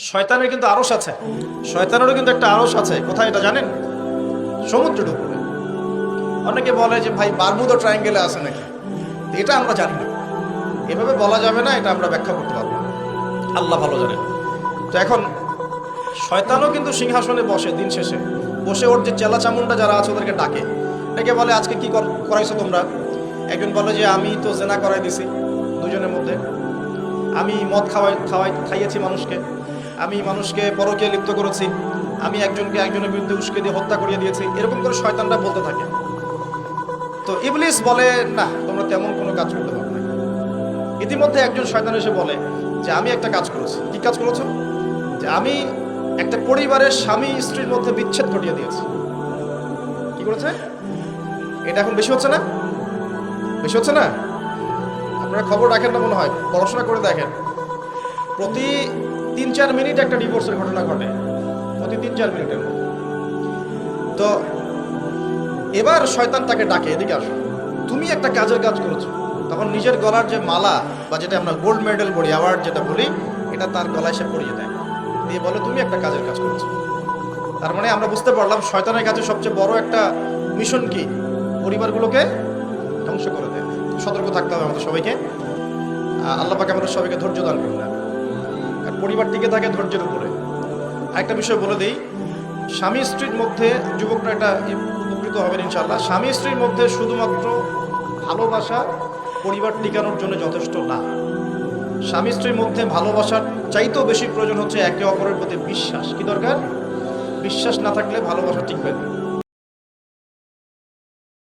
শয়তানের কিন্তু আরশ আছে, শয়তানেরও কিন্তু একটা আরশ আছে। কোথায় এটা জানেন? সমুদ্রের উপরে। অনেকে বলে যে ভাই বারমুদা ট্রায়াঙ্গেলে আছে নাকি, এটা আমরা জানি না, এভাবে বলা যাবে না, এটা আমরা ব্যাখ্যা করতে পারবো না, আল্লাহ ভালো জানেন। তো এখন শয়তানও কিন্তু সিংহাসনে বসে, দিন শেষে বসে ওর যে চেলা চামুন্ডা যারা আছে ওদেরকে ডাকে, ডেকে বলে আজকে কি করাইছো তোমরা? একজন বলে যে আমি তো জেনা করাই দিছি দুজনের মধ্যে, আমি মদ খাইয়েছি মানুষকে, আমি মানুষকে পরকীয়ায় লিপ্ত করেছি, আমি একজনকে একজনের বিরুদ্ধে উস্কে দিয়ে হত্যা করিয়ে দিয়েছি, এরকম করে শয়তানরা বলতে থাকে। তো ইবলিস বলে না, তোমরা তেমন কোনো কাজ করতে পারবে না। ইতিমধ্যে একজন শয়তান এসে বলে যে আমি একটা কাজ করেছি। কি কাজ করেছো? যে আমি একটা পরিবারের স্বামী স্ত্রীর মধ্যে বিচ্ছেদ ঘটিয়ে দিয়েছি। কি করেছে? এটা এখন বেশি হচ্ছে না? বেশি হচ্ছে না? আপনারা খবর রাখেন না মনে হয়, পড়াশোনা করে দেখেন, প্রতি 3-4 মিনিট একটা ডিভোর্সের ঘটনা ঘটে, প্রতি 3-4 মিনিটের মধ্যে। তো এবার শয়তান তাকে ডাকে, এদিকে আসো, তুমি একটা কাজের কাজ করেছো। তখন নিজের গলার যে মালা বা যেটা আমরা গোল্ড মেডেল বলি, অ্যাওয়ার্ড যেটা বলি, এটা তার গলায় সে পরিয়ে দেয়, দিয়ে বলে তুমি একটা কাজের কাজ করেছো। তার মানে আমরা বুঝতে পারলাম শয়তানের কাছে সবচেয়ে বড় একটা মিশন কি? পরিবারগুলোকে ধ্বংস করে দেয়। সতর্ক থাকতে হবে আমাদের সবাইকে। আল্লাহ পাক আমাদের সবাইকে ধৈর্য দান করুন। আর পরিবার টিকে থাকে ধৈর্যের উপরে। আরেকটা বিষয় বলে দিই, স্বামী স্ত্রীর মধ্যে, যুবকরা এটা উপকৃত হবেন ইনশাআল্লাহ, স্বামী স্ত্রীর মধ্যে শুধুমাত্র ভালোবাসা পরিবার টিকানোর জন্য যথেষ্ট না। স্বামী স্ত্রীর মধ্যে ভালোবাসার চাইতেও বেশি প্রয়োজন হচ্ছে একে অপরের প্রতি বিশ্বাস। কি দরকার? বিশ্বাস না থাকলে ভালোবাসা টিকবে না।